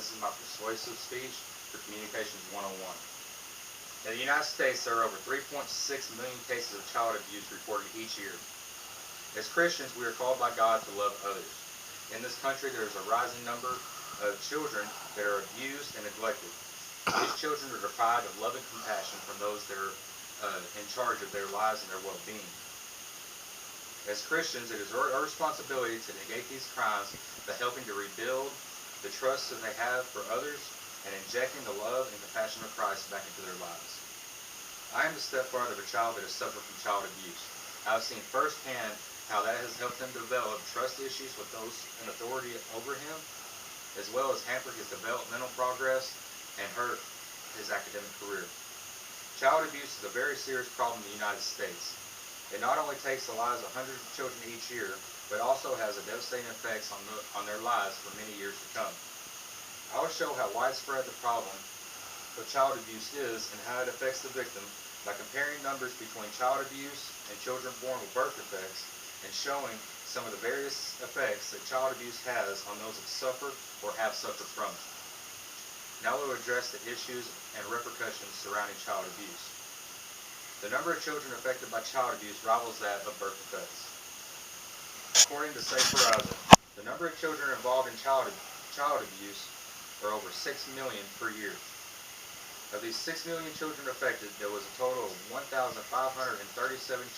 this is my persuasive speech for Communications 101. In the United States, there are over 3.6 million cases of child abuse reported each year. As Christians, we are called by God to love others. In this country, there is a rising number of children that are abused and neglected. These children are deprived of love and compassion from those that are in charge of their lives and their well-being. As Christians, it is our responsibility to negate these crimes by helping to rebuild the trust that they have for others and injecting the love and compassion of Christ back into their lives. I am the stepfather of a child that has suffered from child abuse. I have seen firsthand how that has helped him develop trust issues with those in authority over him, as well as hamper his developmental progress and hurt his academic career. Child abuse is a very serious problem in the United States. It not only takes the lives of hundreds of children each year, but also has a devastating effects on their lives for many years to come. I will show how widespread the problem of child abuse is and how it affects the victim by comparing numbers between child abuse and children born with birth defects and showing some of the various effects that child abuse has on those that suffer or have suffered from it. Now we will address the issues and repercussions surrounding child abuse. The number of children affected by child abuse rivals that of birth defects. According to Persuasive, the number of children involved in child abuse are over 6 million per year. Of these 6 million children affected, there was a total of 1,537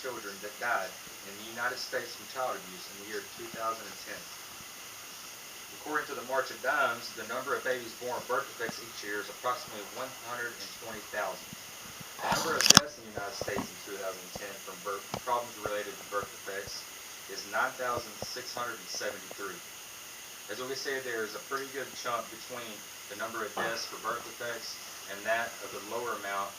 children that died in the United States from child abuse in the year 2010. According to the March of Dimes, the number of babies born with birth defects each year is approximately 120,000. The number of deaths in the United States in 2010 from problems related to birth defects is 9,673. As we can see, there is a pretty good chunk between the number of deaths for birth defects and that of the lower amount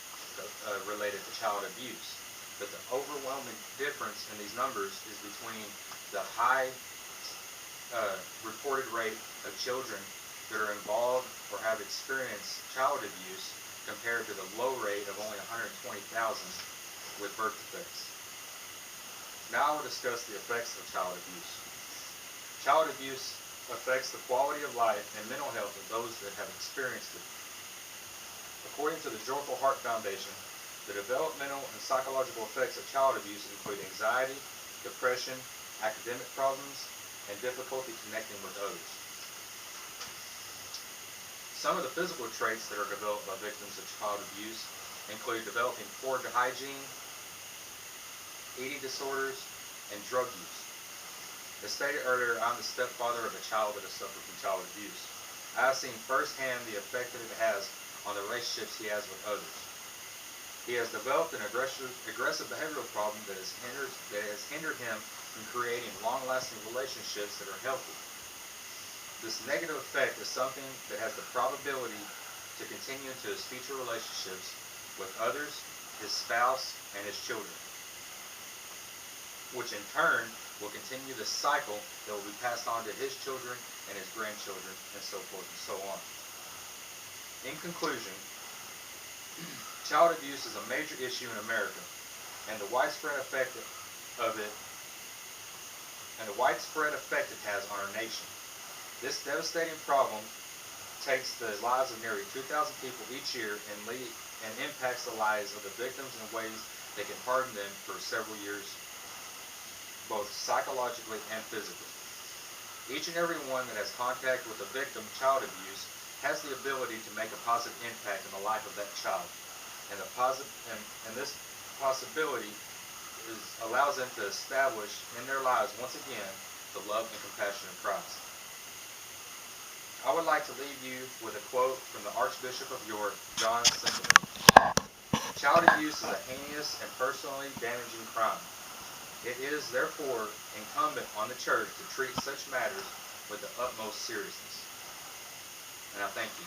related to child abuse. But the overwhelming difference in these numbers is between the high reported rate of children that are involved or have experienced child abuse compared to the low rate of only 120,000 with birth defects. Now I will discuss the effects of child abuse. Child abuse affects the quality of life and mental health of those that have experienced it. According to the Joyful Heart Foundation, the developmental and psychological effects of child abuse include anxiety, depression, academic problems, and difficulty connecting with others. Some of the physical traits that are developed by victims of child abuse include developing poor hygiene, eating disorders, and drug use. As stated earlier, I'm the stepfather of a child that has suffered from child abuse. I have seen firsthand the effect that it has on the relationships he has with others. He has developed an aggressive behavioral problem that has hindered him from creating long-lasting relationships that are healthy. This negative effect is something that has the probability to continue into his future relationships with others, his spouse, and his children, which in turn will continue the cycle that will be passed on to his children and his grandchildren, and so forth and so on. In conclusion, child abuse is a major issue in America, and the widespread effect it has on our nation. This devastating problem takes the lives of nearly 2,000 people each year and impacts the lives of the victims in ways that can harden them for several years, both psychologically and physically. Each and every one that has contact with a victim of child abuse has the ability to make a positive impact in the life of that child. And this possibility allows them to establish in their lives once again the love and compassion of Christ. I would like to leave you with a quote from the Archbishop of York, John Simpleton. Child abuse is a heinous and personally damaging crime. It is, therefore, incumbent on the Church to treat such matters with the utmost seriousness. And I thank you.